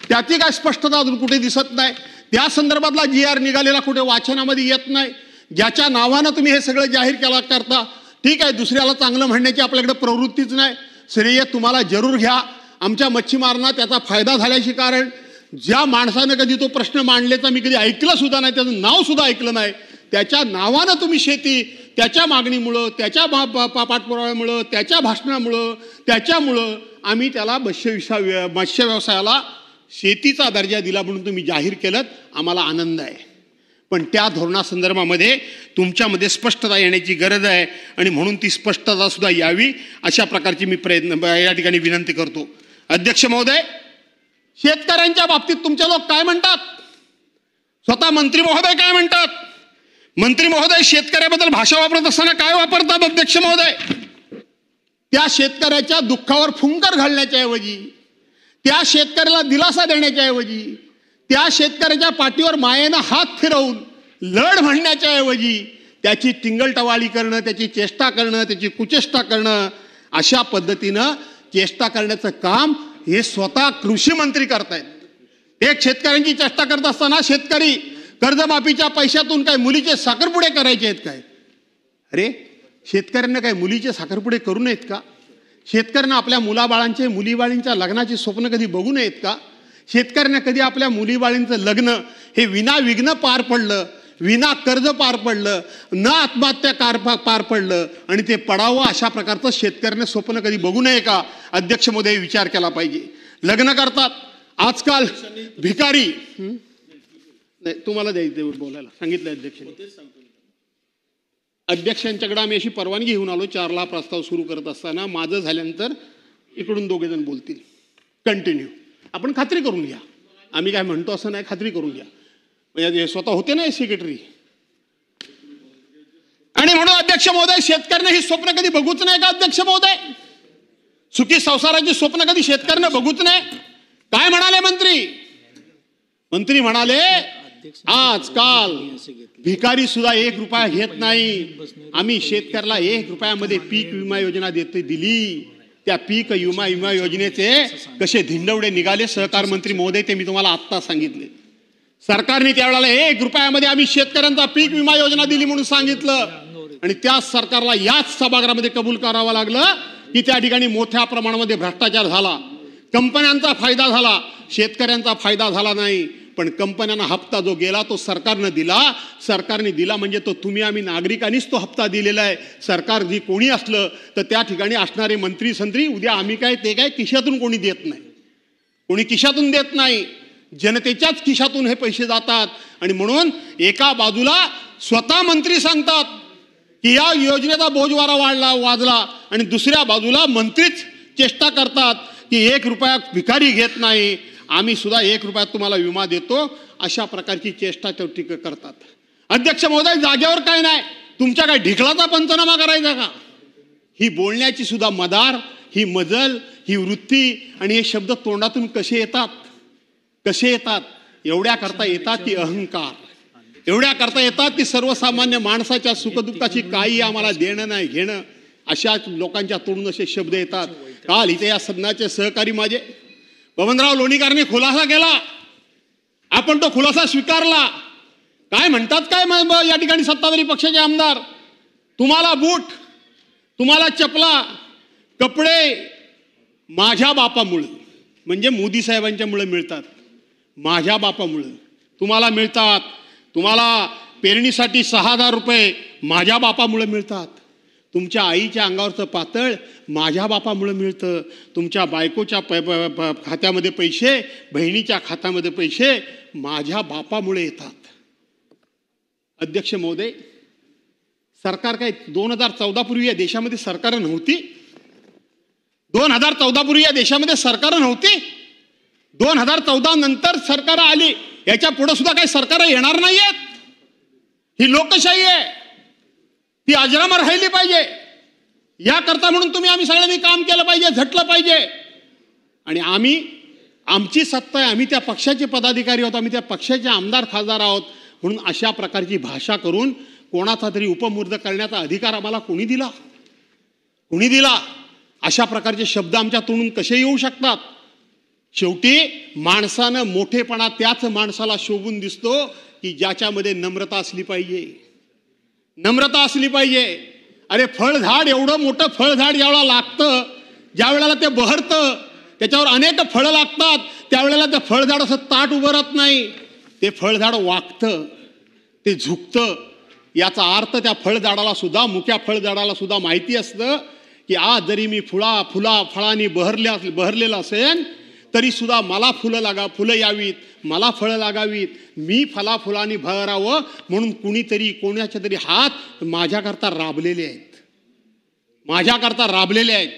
त्याची काय स्पष्टता अजून कुठे दिसत नाही. त्या संदर्भातला GR निघालेला कुठे वाचनामध्ये येत नाही. ज्याच्या नावानं तुम्ही हे सगळं जाहीर करता, ठीक आहे, दुसऱ्याला चांगलं म्हणण्याची आपल्याकडे प्रवृत्तीच नाही. श्रेय तुम्हाला जरूर घ्या. आमच्या मच्छीमारांना त्याचा फायदा झाल्याचे कारण ज्या माणसानं कधी तो प्रश्न मांडल्याचा मी कधी ऐकलं सुद्धा नाही, त्याचं नाव सुद्धा ऐकलं नाही, त्याच्या नावानं तुम्ही शेती, त्याच्या मागणीमुळं, त्याच्या पाठपुराव्यामुळं, त्याच्या भाषणामुळं, त्याच्यामुळं आम्ही त्याला मत्स्य व्यवसायाला शेतीचा दर्जा दिला म्हणून तुम्ही जाहीर केलं. आम्हाला आनंद आहे. पण त्या धोरणासंदर्भामध्ये तुमच्यामध्ये स्पष्टता येण्याची गरज आहे. आणि म्हणून ती स्पष्टता सुद्धा यावी अशा प्रकारची मी या ठिकाणी विनंती करतो. अध्यक्ष महोदय, शेतकऱ्यांच्या बाबतीत तुमचे लोक काय म्हणतात? स्वतः मंत्री महोदय काय म्हणतात? मंत्री महोदय शेतकऱ्याबद्दल भाषा वापरत असताना काय वापरतात? अध्यक्ष महोदय, त्या शेतकऱ्याच्या दुःखावर फुंकर घालण्याच्या ऐवजी, त्या शेतकऱ्याला दिलासा देण्याच्या ऐवजी, त्या शेतकऱ्याच्या पाठीवर मायेनं हात फिरवून लढ म्हणण्याच्या ऐवजी त्याची टिंगलटवाळी करणं, त्याची चेष्टा करणं, त्याची कुचेष्टा करणं, अशा पद्धतीनं चेष्टा करण्याचं काम हे स्वतः कृषी मंत्री करतायत. एक शेतकऱ्यांची चेष्टा करत असताना शेतकरी कर्जमाफीच्या पैशातून काय मुलीचे साखरपुडे करायचे आहेत काय? अरे, शेतकऱ्यांना काय मुलीचे साखरपुडे करू नयेत का? शेतकऱ्यांना आपल्या मुलाबाळांचे, मुलीबाळींच्या लग्नाची स्वप्न कधी बघू नयेत का? शेतकऱ्यांना कधी आपल्या मुलीबाळींचं लग्न हे विनाविघ्न पार पडलं, विना कर्ज पार पडलं, न आत्महत्या पार पडलं आणि ते पडावं अशा प्रकारचं शेतकऱ्यांना स्वप्न कधी बघू नये का? अध्यक्ष महोदय, विचार केला पाहिजे. लग्न करतात आजकाल भिकारी. नाही, तुम्हाला द्यायचं बोलायला सांगितलं अध्यक्षांनी. अध्यक्षांच्याकडे आम्ही अशी परवानगी घेऊन आलो. 4ला प्रस्ताव सुरू करत असताना माझं झाल्यानंतर इकडून 2 जण बोलतील. कंटिन्यू आपण खात्री करून घ्या. आम्ही काय म्हणतो असं नाही, खात्री करून घ्या. म्हणजे स्वतः होते ना सेक्रेटरी. आणि म्हणून अध्यक्ष महोदय, शेतकऱ्यांना ही स्वप्न कधी बघूच नाही का? अध्यक्ष महोदय, सुखी संसाराची स्वप्न कधी शेतकऱ्यांना बघूच नाही. काय म्हणाले मंत्री? मंत्री म्हणाले आजकाल भिकारी सुद्धा 1 रुपया घेत नाही. आम्ही शेतकऱ्याला 1 रुपयामध्ये पीक विमा योजना दिली. त्या पीक विमा योजनेचे कसे धिंडवडे निघाले सहकार मंत्री महोदय, ते मी तुम्हाला आत्ता सांगितले. सरकारने त्यावेळेला 1 रुपयामध्ये आम्ही शेतकऱ्यांचा पीक विमा योजना दिली म्हणून सांगितलं. आणि त्याच सरकारला याच सभागृहामध्ये कबूल करावं लागलं की त्या ठिकाणी मोठ्या प्रमाणामध्ये भ्रष्टाचार झाला, कंपन्यांचा फायदा झाला, शेतकऱ्यांचा फायदा झाला नाही. पण कंपन्यांना हप्ता जो गेला तो सरकारने दिला म्हणजे तो तुम्ही आम्ही नागरिकांनीच तो हप्ता दिलेला आहे. सरकार जी कोणी असलं तर त्या ठिकाणी असणारे मंत्री संत्री उद्या आम्ही काय ते काय खिशातून कोणी देत नाही, कोणी खिशातून देत नाही, जनतेच्याच खिशातून हे पैसे जातात. आणि म्हणून एका बाजूला स्वतः मंत्री सांगतात की या योजनेचा बोजवारा वाजला आणि दुसऱ्या बाजूला मंत्रीच चेष्टा करतात की 1 रुपया भिकारी घेत नाही, आम्ही सुद्धा 1 रुपयात तुम्हाला विमा देतो, अशा प्रकारची चेष्टा टीका करतात. अध्यक्ष महोदय, जागेवर काय नाही, तुमच्या काय ढिकळाचा पंचनामा करायचा का? ही बोलण्याची सुद्धा मदार, ही मजल, ही वृत्ती आणि हे शब्द तोंडातून कसे येतात? एवढ्या करता येतात की अहंकार, एवढ्या करता येतात की सर्वसामान्य माणसाच्या सुखदुःखाची काही आम्हाला देणं नाही घेणं, अशा लोकांच्या तोंडून असे शब्द येतात. काल इथे या सदनाचे सहकारी माझे बबनराव लोणीकरने खुलासा केला, आपण तो खुलासा स्वीकारला. काय म्हणतात काय या ठिकाणी सत्ताधारी पक्षाचे आमदार, तुम्हाला बूट, तुम्हाला चपला, कपडे माझ्या बापामुळे, म्हणजे मोदी साहेबांच्यामुळे मिळतात, माझ्या बापामुळे तुम्हाला मिळतात. तुम्हाला पेरणीसाठी 6,000 रुपये माझ्या बापामुळे मिळतात. तुमच्या आईच्या अंगावरचं पातळ माझ्या बापामुळे मिळतं. तुमच्या बायकोच्या खात्यामध्ये पैसे, बहिणीच्या खात्यामध्ये पैसे माझ्या बापामुळे येतात. अध्यक्ष महोदय, सरकार काय 2014 पूर्वी या देशामध्ये सरकार नव्हती? 2014 पूर्वी या देशामध्ये सरकार नव्हती? 2014 नंतर सरकार आली, याच्या पुढे सुद्धा काही सरकार येणार नाहीयेत. ही लोकशाही आहे, ती अजरामर राहिली पाहिजे. याकरता म्हणून आम्ही सगळ्यांनी काम केलं पाहिजे, झटलं पाहिजे. आणि आमची सत्ता आहे, आम्ही त्या पक्षाचे पदाधिकारी आहोत, आम्ही त्या पक्षाचे आमदार खासदार आहोत, म्हणून अशा प्रकारची भाषा करून कोणाचा तरी उपमुर्द करण्याचा अधिकार आम्हाला कोणी दिला? अशा प्रकारचे शब्द आमच्या तोंडून कसे येऊ शकतात? शेवटी माणसानं मोठेपणा त्याच माणसाला शोभून दिसतो की ज्याच्यामध्ये नम्रता असली पाहिजे. अरे फळझाड, एवढं मोठं फळझाड ज्यावेळेला लागतं, ज्या वेळेला ते बहरतं, त्याच्यावर अनेक फळं लागतात, त्यावेळेला ते फळझाड असं ताट उभं राहत नाही, ते फळझाड वाकतं, ते झुकतं. याचा अर्थ त्या मुख्या फळझाडाला सुद्धा माहिती असतं की आज जरी मी फळांनी बहरलेला असेल तरी सुद्धा मला फुलं यावीत, मला फळं लागावीत, मी फुलांनी भरावं म्हणून कोणाचे तरी हात माझ्याकरता राबलेले आहेत.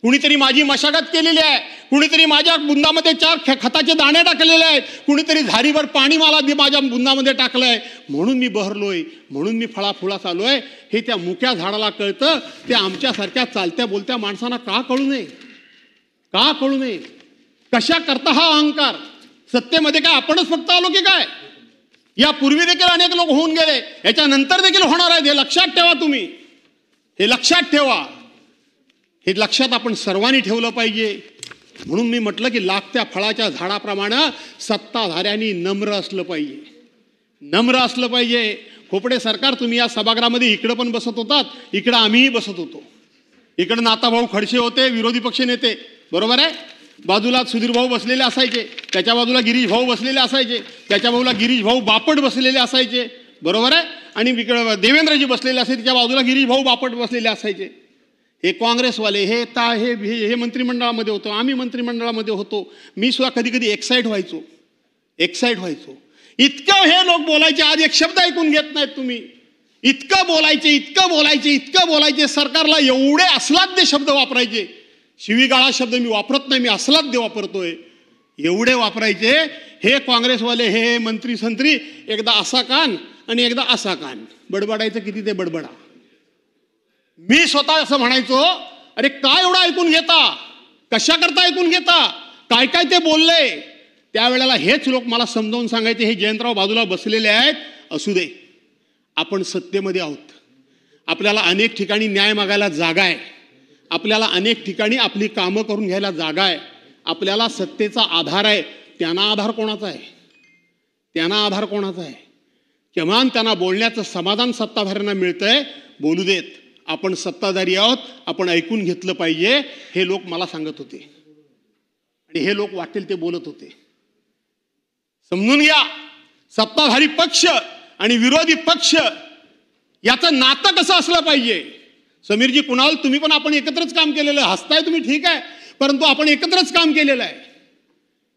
कुणीतरी माझी मशागत केलेली आहे, कुणीतरी माझ्या बुंदामध्ये 4 खताचे दाणे टाकलेले आहेत, कुणीतरी झारीवर पाणी माझ्या बुंदामध्ये टाकलंय, म्हणून मी बहरलोय, म्हणून मी फुलास आलोय. हे त्या मुक्या झाडाला कळतं, ते आमच्यासारख्या चालत्या बोलत्या माणसांना का कळू नये? कशा करता हा अहंकार? सत्तेमध्ये काय आपणच फक्त आलो की काय? या पूर्वी देखील अनेक लोक होऊन गेले, याच्यानंतर देखील होणार आहेत. हे लक्षात ठेवा, तुम्ही हे लक्षात ठेवा. हे लक्षात आपण सर्वांनी ठेवलं पाहिजे. म्हणून मी म्हटलं की लागत्या फळाच्या झाडाप्रमाणे सत्ताधाऱ्यांनी नम्र असलं पाहिजे. खोपडे सरकार, तुम्ही या सभागृहामध्ये इकडं पण बसत होतात, इकडं आम्हीही बसत होतो. इकडं नाताभाऊ खडसे होते, विरोधी पक्ष नेते, बरोबर आहे. बाजूला सुधीर भाऊ बसलेले असायचे, त्याच्या बाजूला गिरीश भाऊ बसलेले असायचे, त्याच्या बाजूला गिरीश भाऊ बापट बसलेले असायचे, बरोबर आहे. आणि इकडं देवेंद्रजी बसलेले असायचे, त्याच्या बाजूला गिरीश भाऊ बापट बसलेले असायचे. हे काँग्रेसवाले हे मंत्रिमंडळामध्ये होतो, आम्ही मंत्रिमंडळामध्ये होतो. मी सुद्धा कधी कधी एक्साइट व्हायचो. इतकं हे लोक बोलायचे, आज एक शब्द ऐकून घेत नाहीत तुम्ही. इतकं बोलायचे, सरकारला एवढे अस्लाद्य शब्द वापरायचे. शिवीगाळा शब्द मी वापरत नाही, मी अस्लाद्य वापरतोय. एवढे वापरायचे हे काँग्रेसवाले, हे मंत्री संत्री, एकदा असा कान आणि एकदा असा कान, बडबडायचं किती ते बडबडा. मी स्वतः असं म्हणायचो, अरे काय एवढं ऐकून घेता, कशा करता ऐकून घेता, काय काय ते बोलले. त्यावेळेला हेच लोक मला समजावून सांगायचे, हे जयंतराव बाजूला बसलेले आहेत, असू दे, आपण सत्तेमध्ये आहोत, आपल्याला अनेक ठिकाणी न्याय मागायला जागा आहे, आपल्याला अनेक ठिकाणी आपली कामं करून घ्यायला जागा आहे, आपल्याला सत्तेचा आधार आहे. त्यांना आधार कोणाचा आहे? किमान त्यांना बोलण्याचं समाधान सत्ताधाऱ्यांना मिळतंय, बोलू देत. आपण सत्ताधारी आहोत, आपण ऐकून घेतलं पाहिजे, हे लोक मला सांगत होते आणि हे लोक वाटेल ते बोलत होते. समजून घ्या, सत्ताधारी पक्ष आणि विरोधी पक्ष याचं नातं कसं असलं पाहिजे. समीरजी, कुणाल, तुम्ही पण आपण एकत्रच काम केलेलं आहे. हसताय तुम्ही, ठीक आहे, परंतु आपण एकत्रच काम केलेलं आहे.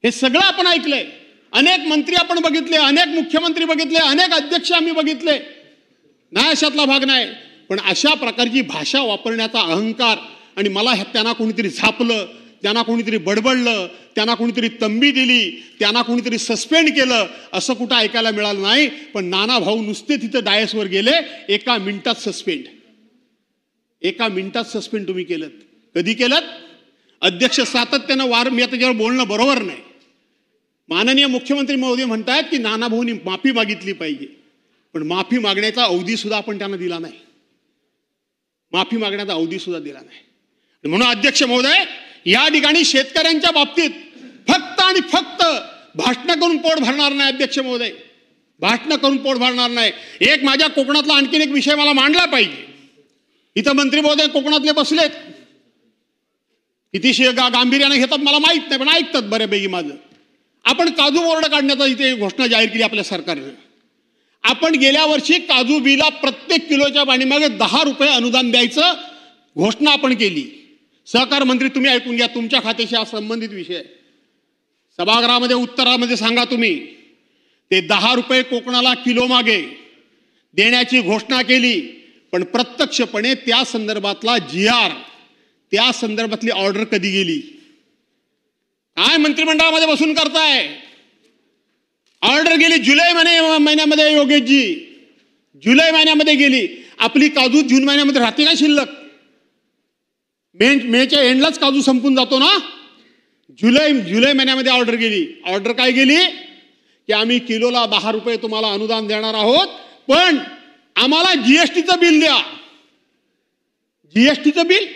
हे सगळं आपण ऐकलंय. अनेक मंत्री आपण बघितले, अनेक मुख्यमंत्री बघितले, अनेक अध्यक्ष आम्ही बघितले, नाही अशातला भाग नाही. पण अशा प्रकारची भाषा वापरण्याचा अहंकार आणि मला त्यांना कोणीतरी झापलं, त्यांना कोणीतरी बडबडलं, त्यांना कोणीतरी तंबी दिली, त्यांना कोणीतरी सस्पेंड केलं असं कुठं ऐकायला मिळालं नाही. पण नाना भाऊ नुसते तिथं डायसवर गेले, 1 मिनिटात सस्पेंड. 1 मिनिटात सस्पेंड तुम्ही केलं. कधी केलं? अध्यक्ष सातत्यानं मी त्याच्यावर बोलणं बरोबर नाही. माननीय मुख्यमंत्री महोदय म्हणतात की नाना भाऊनी माफी मागितली पाहिजे, पण माफी मागण्याचा अवधी सुद्धा आपण त्यांना दिला नाही. माफी मागण्याचा अवधी सुद्धा दिला नाही. म्हणून अध्यक्ष महोदय, या ठिकाणी शेतकऱ्यांच्या बाबतीत फक्त आणि फक्त भाषण करून पोट भरणार नाही. अध्यक्ष महोदय, भाषण करून पोट भरणार नाही. एक माझ्या कोकणातला आणखीन एक विषय मला मांडला पाहिजे. इथं मंत्री महोदय कोकणातले बसलेत, किती गांभीर्याने घेतात मला माहित नाही, पण ऐकतात बऱ्यापैकी माझं. आपण काजू बोर्ड काढण्याचा इथे घोषणा जाहीर केली आपल्या सरकारने. आपण गेल्या वर्षी काजू बिला प्रत्येक किलोच्या पाणीमागे 10 रुपये अनुदान द्यायचं घोषणा आपण केली. सहकार मंत्री तुम्ही ऐकून घ्या, तुमच्या खात्याशी हा संबंधित विषय. सभागृहामध्ये उत्तरामध्ये सांगा तुम्ही. ते 10 रुपये कोकणाला किलो मागे देण्याची घोषणा केली, पण प्रत्यक्षपणे त्या संदर्भातला GR, त्या संदर्भातली ऑर्डर कधी गेली? काय मंत्रिमंडळामध्ये बसून करताय? ऑर्डर गेली जुलै महिन्यामध्ये. योगेशजी, जुलै महिन्यामध्ये गेली. आपली काजू जून महिन्यामध्ये राहते का शिल्लक? मेच्या एंडलाच काजू संपून जातो ना. जुलै महिन्यामध्ये ऑर्डर गेली. ऑर्डर काय गेली? की आम्ही किलोला 10 रुपये तुम्हाला अनुदान देणार आहोत, पण आम्हाला GSTचं बिल द्या. GSTचं बिल?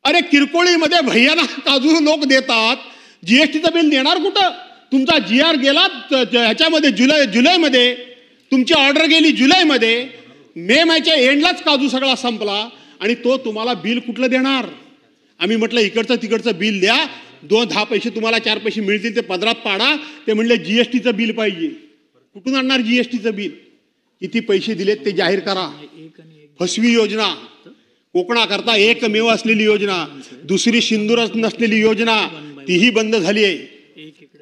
अरे किरकोळीमध्ये भैयाना काजू लोक देतात, GSTचं बिल देणार कुठं? तुमचा GR गेला ह्याच्यामध्ये जुलैमध्ये, तुमची ऑर्डर गेली जुलैमध्ये, मे महिन्याच्या एंडलाच काजू सगळा संपला आणि तो तुम्हाला बिल कुठलं देणार? आम्ही म्हटलं इकडचं तिकडचं बिल द्या, 2-10 पैसे तुम्हाला 4 पैसे मिळतील ते पदरात पाडा. ते म्हणले GSTचं बिल पाहिजे. कुठून आणणार GSTचं बिल? किती पैसे दिलेत ते जाहीर करा. फसवी योजना, कोकणाकरता एकमेव असलेली योजना, दुसरी सिंदूरच नसलेली योजना, तीही बंद झाली आहे.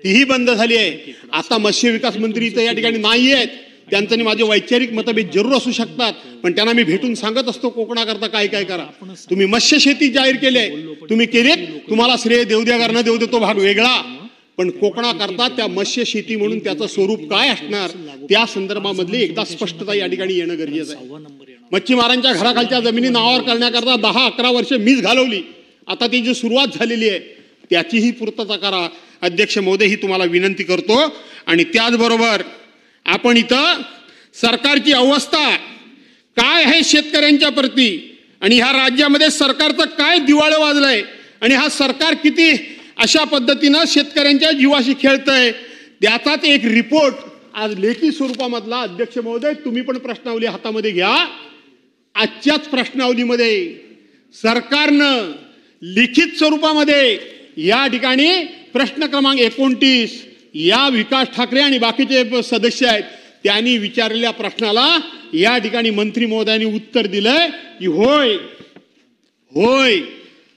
तीही बंद झाली आहे. आता मत्स्य विकास मंत्री इथं या ठिकाणी नाही आहेत. त्यांचं आणि माझे वैचारिक मतभेद जरूर असू शकतात, पण त्यांना मी भेटून सांगत असतो कोकणाकरता काय काय करा. तुम्ही मत्स्य शेती जाहीर केले, तुम्ही केलीत, तुम्हाला श्रेय देऊ द्या का न देऊ दे तो भाग वेगळा, पण कोकणाकरता त्या मत्स्य शेती म्हणून त्याचं स्वरूप काय असणार त्या संदर्भामधली एकदा स्पष्टता या ठिकाणी येणं गरजेचं आहे. मच्छीमारांच्या घराखालच्या जमिनी नावावर करण्याकरता 10-11 वर्ष मीच घालवली. आता ती जी सुरुवात झालेली आहे त्याचीही पूर्तता करा. अध्यक्ष महोदय, ही तुम्हाला विनंती करतो. आणि त्याचबरोबर आपण इथं सरकारची अवस्था काय आहे शेतकऱ्यांच्या प्रती, आणि ह्या राज्यामध्ये सरकारचं काय दिवाळं वाजलंय, आणि हा सरकार किती अशा पद्धतीनं शेतकऱ्यांच्या जीवाशी खेळतंय, त्याचाच एक रिपोर्ट आज लेखी स्वरूपामधला. अध्यक्ष महोदय, तुम्ही पण प्रश्नावली हातामध्ये घ्या. आजच्याच प्रश्नावलीमध्ये सरकारनं लिखित स्वरूपामध्ये या ठिकाणी प्रश्न क्रमांक 29 या विकास ठाकरे आणि बाकीचे सदस्य आहेत त्यांनी विचारलेल्या प्रश्नाला या ठिकाणी मंत्री महोदयांनी उत्तर दिलंय की होय होय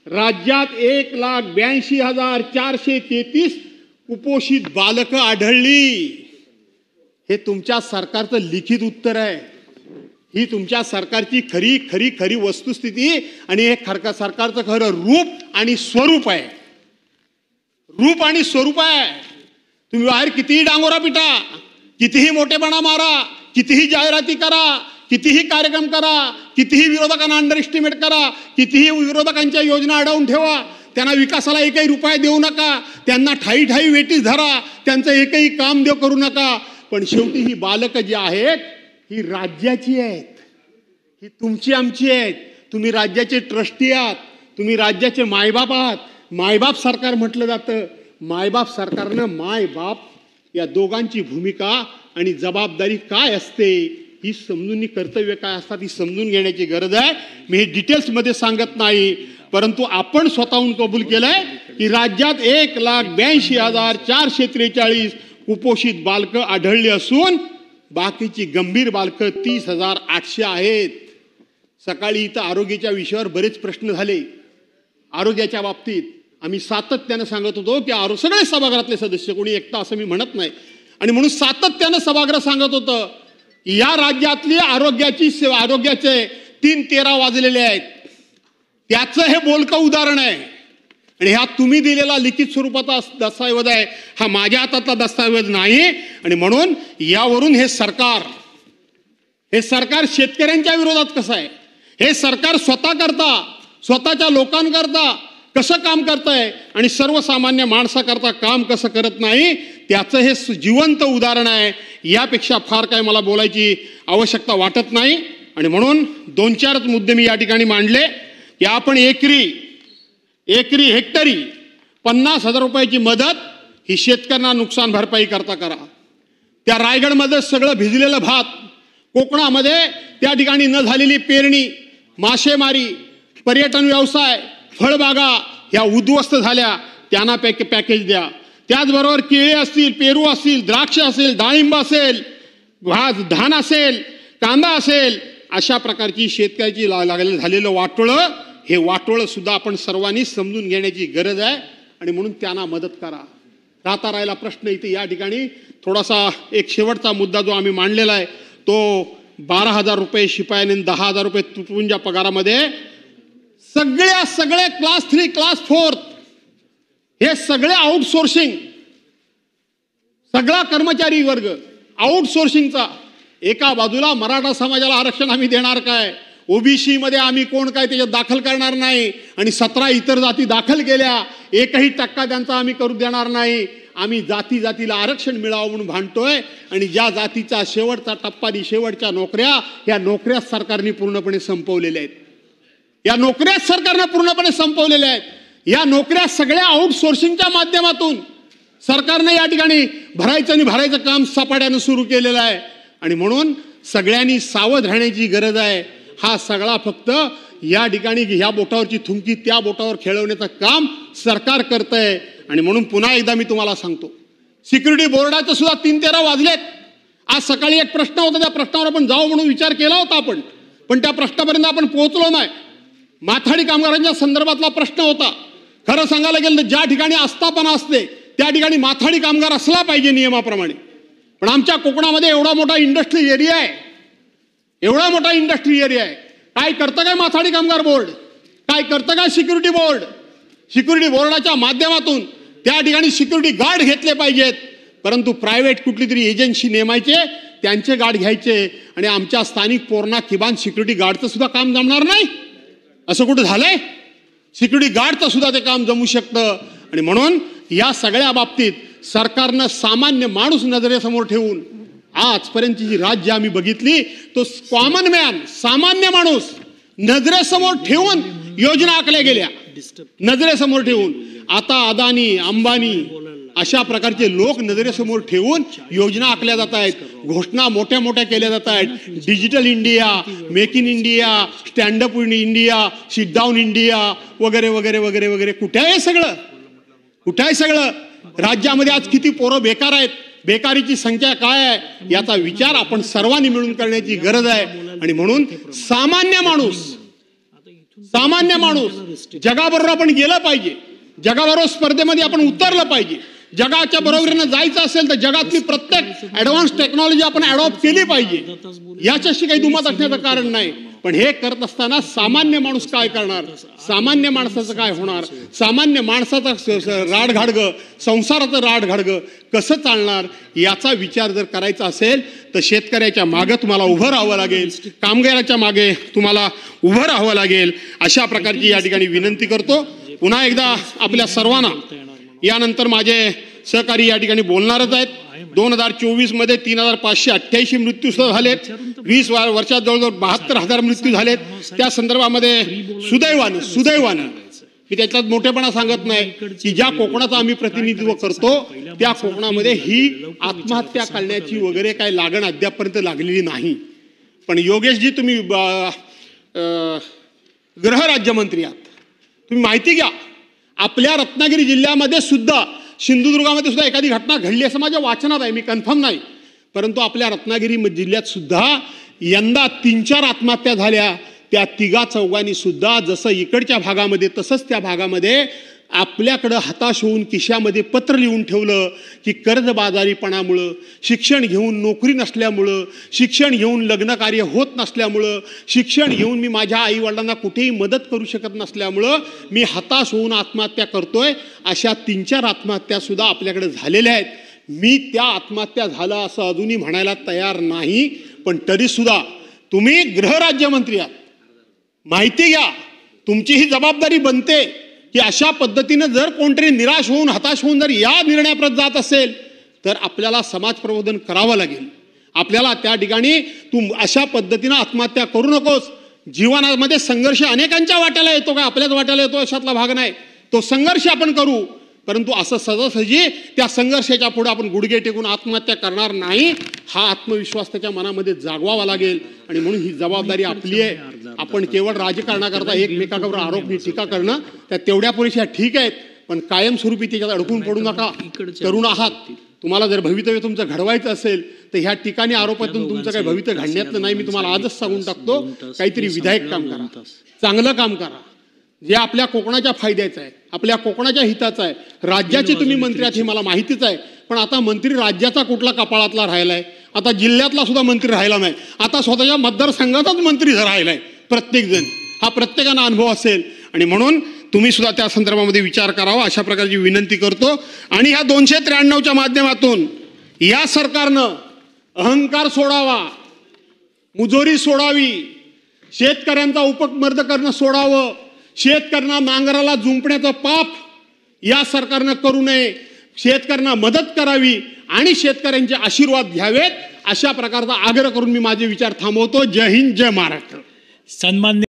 राज्यात 1,82,433 कुपोषित बालकं आढळली. हे तुमच्या सरकारचं लिखित उत्तर आहे. ही तुमच्या सरकारची खरी खरी खरी वस्तुस्थिती आणि हे सरकारचं खरं रूप आणि स्वरूप आहे. रूप आणि स्वरूप आहे. तुम्ही बाहेर कितीही डांगोरा पिटा, कितीही मोठेपणा मारा, कितीही जाहिराती करा, कितीही कार्यक्रम करा, कितीही विरोधकांना अंडर एस्टिमेट करा, कितीही विरोधकांच्या योजना अडवून ठेवा, त्यांना विकासाला एकही रुपया देऊ नका, त्यांना ठाई ठाई वेटीस धरा, त्यांचं एकही काम करू नका, पण शेवटी ही बालकं जी आहेत ही राज्याची आहेत, ही तुमची आमची आहेत. तुम्ही राज्याचे ट्रस्टी आहात, तुम्ही राज्याचे मायबाप आहात. मायबाप सरकार म्हटलं जातं. मायबाप सरकारनं मायबाप या दोघांची भूमिका आणि जबाबदारी काय असते, ही समजून कर्तव्य काय असतात ही समजून घेण्याची गरज आहे. मी हे डिटेल्समध्ये सांगत नाही, परंतु आपण स्वतःहून कबूल केलंय की राज्यात 1,82,443 कुपोषित बालकं आढळली असून बाकीची गंभीर बालकं 30,800 आहेत. सकाळी इथं आरोग्याच्या विषयावर बरेच प्रश्न झाले. आरोग्याच्या बाबतीत आम्ही सातत्यानं सांगत होतो की सगळे सभागृहातले सदस्य, कोणी एकटा असं मी म्हणत नाही, आणि म्हणून सातत्यानं सभागृह सांगत होतं की या राज्यातली आरोग्याचे 3:13 वाजलेले आहेत. त्याचं हे बोलकं उदाहरण आहे. आणि हा तुम्ही दिलेला लिखित स्वरूपाचा दस्तऐवज आहे, हा माझ्या हातातला दस्तऐवज नाही. आणि म्हणून यावरून हे सरकार शेतकऱ्यांच्या विरोधात कसं आहे, हे सरकार स्वतःच्या लोकांकरता कसं काम करतंय आणि सर्वसामान्य माणसाकरता काम कसं करत नाही, त्याचं हे जिवंत उदाहरण आहे. यापेक्षा फार काय मला बोलायची आवश्यकता वाटत नाही. आणि म्हणून 2-4 मुद्दे मी या ठिकाणी मांडले की आपण एकरी हेक्टरी 50,000 रुपयाची मदत ही शेतकऱ्यांना नुकसान भरपाई करता करा. त्या रायगडमध्ये सगळं भिजलेलं भात, कोकणामध्ये त्या ठिकाणी न झालेली पेरणी, मासेमारी, पर्यटन व्यवसाय, फळबागा ह्या उद्ध्वस्त झाल्या, त्यांना पॅकेज द्या. त्याचबरोबर केळी असतील, पेरू असतील, द्राक्ष असेल, डाळिंब असेल, धान असेल, कांदा असेल, अशा प्रकारची शेतकऱ्याची झालेलं वाटोळं, हे वाटोळं सुद्धा आपण सर्वांनी समजून घेण्याची गरज आहे. आणि म्हणून त्यांना मदत करा. राहिला प्रश्न इथे या ठिकाणी थोडासा एक शेवटचा मुद्दा जो आम्ही मांडलेला आहे तो 12,000 रुपये शिपायाने 10,000 रुपये तुटपुंजा पगारामध्ये सगळे क्लास 3 क्लास 4 हे सगळे आउटसोर्सिंग, सगळा कर्मचारी वर्ग आउटसोर्सिंगचा. एका बाजूला मराठा समाजाला आरक्षण आम्ही देणार काय, ओबीसी मध्ये आम्ही कोण काय त्याच्यात दाखल करणार नाही, आणि 17 इतर जाती दाखल केल्या, 1% त्यांचा आम्ही करू देणार नाही. आम्ही जातीला आरक्षण मिळावं म्हणून भांडतोय. आणि ज्या जातीचा शेवटचा टप्पा, शेवटच्या नोकऱ्या, या नोकऱ्या सरकारने पूर्णपणे संपवलेल्या आहेत. या नोकऱ्या सरकारने पूर्णपणे संपवलेल्या आहेत. या नोकऱ्या सगळ्या आउटसोर्सिंगच्या माध्यमातून सरकारने या ठिकाणी भरायचं काम सपाट्यानं सुरू केलेलं आहे. आणि म्हणून सगळ्यांनी सावध राहण्याची गरज आहे. हा सगळा फक्त या ठिकाणी ह्या बोटावरची थुंकी त्या बोटावर खेळवण्याचं काम सरकार करतंय. आणि म्हणून पुन्हा एकदा मी तुम्हाला सांगतो, सिक्युरिटी बोर्डाचं सुद्धा 3:13 वाजलेत. आज सकाळी एक प्रश्न होता, त्या प्रश्नावर आपण जाऊ म्हणून विचार केला होता पण त्या प्रश्नापर्यंत आपण पोहोचलो नाही. माथाडी कामगारांच्या संदर्भातला प्रश्न होता. खरं सांगायला गेलं तर ज्या ठिकाणी आस्थापना असते त्या ठिकाणी माथाडी कामगार असला पाहिजे नियमाप्रमाणे. पण आमच्या कोकणामध्ये एवढा मोठा इंडस्ट्री एरिया आहे, काय करतं काय माथाडी कामगार बोर्ड, काय करतं काय सिक्युरिटी बोर्ड. सिक्युरिटी बोर्डाच्या माध्यमातून त्या ठिकाणी सिक्युरिटी गार्ड घेतले पाहिजेत, परंतु प्रायव्हेट कुठली तरी एजन्सी नेमायचे, त्यांचे गार्ड घ्यायचे, आणि आमच्या स्थानिक पोरणा किमान सिक्युरिटी गार्डचं सुद्धा काम जमणार नाही. असं कुठं झालंय? सिक्युरिटी गार्डचं सुद्धा ते काम जमू शकतं. आणि म्हणून या सगळ्या बाबतीत सरकारनं सामान्य माणूस नजरेसमोर ठेवून आजपर्यंतची जी राज्य आम्ही बघितली तो कॉमन मॅन, सामान्य माणूस नजरेसमोर ठेवून योजना आखल्या गेल्या, नजरेसमोर ठेवून. आता अदानी, अंबानी अशा प्रकारचे लोक नजरेसमोर ठेवून योजना आखल्या जात आहेत, घोषणा मोठ्या मोठ्या केल्या जात आहेत. Digital India, make in India, stand up in India, sit down India वगैरे वगैरे वगैरे वगैरे. कुठे आहे सगळं? राज्यामध्ये आज किती पोरं बेकार आहेत, बेकारीची संख्या काय आहे, याचा विचार आपण सर्वांनी मिळून करण्याची गरज आहे. आणि म्हणून सामान्य माणूस जगाबरोबर आपण गेलं पाहिजे, जगाबरोबर स्पर्धेमध्ये आपण उतरलं पाहिजे. जगाच्या बरोबरीनं जायचं असेल तर जगातली प्रत्येक ऍडव्हान्स टेक्नॉलॉजी आपण अडॉप्ट केली पाहिजे, याच्याशी काही दुमत असण्याचं कारण नाही. पण हे करत असताना सामान्य माणूस काय करणार, सामान्य माणसाचं काय होणार, सामान्य माणसाचा राडघाडगं, संसाराचं राडघाडगं कसं चालणार, याचा विचार जर करायचा असेल तर शेतकऱ्याच्या मागे तुम्हाला उभं राहावं लागेल, कामगाराच्या मागे तुम्हाला उभं राहावं लागेल. अशा प्रकारची या ठिकाणी विनंती करतो. पुन्हा एकदा आपल्या सर्वांना, यानंतर माझे सहकारी या ठिकाणी बोलणारच आहेत. 2024 मध्ये 3,588 मृत्यू सुद्धा झालेत. 20 वर्षात जवळजवळ 72,000 मृत्यू झालेत. त्या संदर्भामध्ये सुदैवानं मी त्याच्यात मोठेपणा सांगत नाही की ज्या कोकणाचं आम्ही प्रतिनिधित्व करतो त्या कोकणामध्ये ही आत्महत्या करण्याची वगैरे काय लागण अद्यापपर्यंत लागलेली नाही. पण योगेशजी, तुम्ही गृहराज्यमंत्री आहात, तुम्ही माहिती घ्या, आपल्या रत्नागिरी जिल्ह्यामध्ये सुद्धा, सिंधुदुर्गामध्ये सुद्धा एखादी घटना घडली असं माझ्या वाचनात आहे, मी कन्फर्म नाही, परंतु आपल्या रत्नागिरी जिल्ह्यात सुद्धा यंदा 3-4 आत्महत्या झाल्या. त्या 3-4 सुद्धा जसं इकडच्या भागामध्ये तसंच त्या भागामध्ये आपल्याकडं हताश होऊन खिशामध्ये पत्र लिहून ठेवलं की कर्जबाजारीपणामुळं, शिक्षण घेऊन नोकरी नसल्यामुळं, शिक्षण घेऊन लग्नकार्य होत नसल्यामुळं, शिक्षण घेऊन मी माझ्या आईवडिलांना कुठेही मदत करू शकत नसल्यामुळं मी हताश होऊन आत्महत्या करतोय, अशा 3-4 आत्महत्यासुद्धा आपल्याकडे झालेल्या आहेत. मी त्या आत्महत्या झालं असं अजूनही म्हणायला तयार नाही, पण तरीसुद्धा तुम्ही गृहराज्यमंत्री आहात, माहिती घ्या. तुमची ही जबाबदारी बनते की अशा पद्धतीनं जर कोणतरी निराश होऊन हताश होऊन जर या निर्णयाप्रत जात असेल तर आपल्याला समाज प्रबोधन करावं लागेल. आपल्याला त्या ठिकाणी तू अशा पद्धतीनं आत्महत्या करू नकोस. जीवनामध्ये संघर्ष अनेकांच्या वाट्याला येतो, का आपल्याच वाट्याला येतो अशातला भाग नाही. तो संघर्ष आपण करू, परंतु असं सहजासहजी त्या संघर्षाच्या पुढे आपण गुडघे टेकून आत्महत्या करणार नाही, हा आत्मविश्वास त्याच्या मनामध्ये जागवावा लागेल. आणि म्हणून ही जबाबदारी आपली आहे. आपण केवळ राजकारणाकरता एकमेकांवर आरोप टीका करणं त्या तेवढ्या पुरेशा ठीक आहेत, पण कायमस्वरूपी त्याच्यात अडकून पडू नका. तरुण आहात, तुम्हाला जर भवितव्य तुमचं घडवायचं असेल तर ह्या ठिकाणी आरोपातून तुमचं काही भवितव्य घडण्यातलं नाही. मी तुम्हाला आजच सांगून टाकतो, काहीतरी विधायक काम करा, चांगलं काम करा, जे आपल्या कोकणाच्या फायद्याचं आहे, आपल्या कोकणाच्या हिताचं आहे. राज्याचे तुम्ही मंत्री आहात हे मला माहितीच आहे, पण आता मंत्री राज्याचा कुठला कपाळातला राहिलाय, आता जिल्ह्यातला सुद्धा मंत्री राहिला नाही, आता स्वतःच्या मतदारसंघाचाच मंत्री राहिलाय प्रत्येक जण. हा प्रत्येकाला अनुभव असेल आणि म्हणून तुम्ही सुद्धा त्या संदर्भामध्ये विचार करावा, अशा प्रकारची विनंती करतो. आणि ह्या 293च्या माध्यमातून या सरकारनं अहंकार सोडावा, मुजोरी सोडावी, शेतकऱ्यांचा उपमर्द करणं सोडावं, शेतकऱ्यांना नांगराला जुंपण्याचं पाप या सरकारनं करू नये, शेतकऱ्यांना मदत करावी आणि शेतकऱ्यांचे आशीर्वाद घ्यावेत, अशा प्रकारचा आग्रह करून मी माझे विचार थांबवतो. जय हिंद, जय महाराष्ट्र. सन्मान्य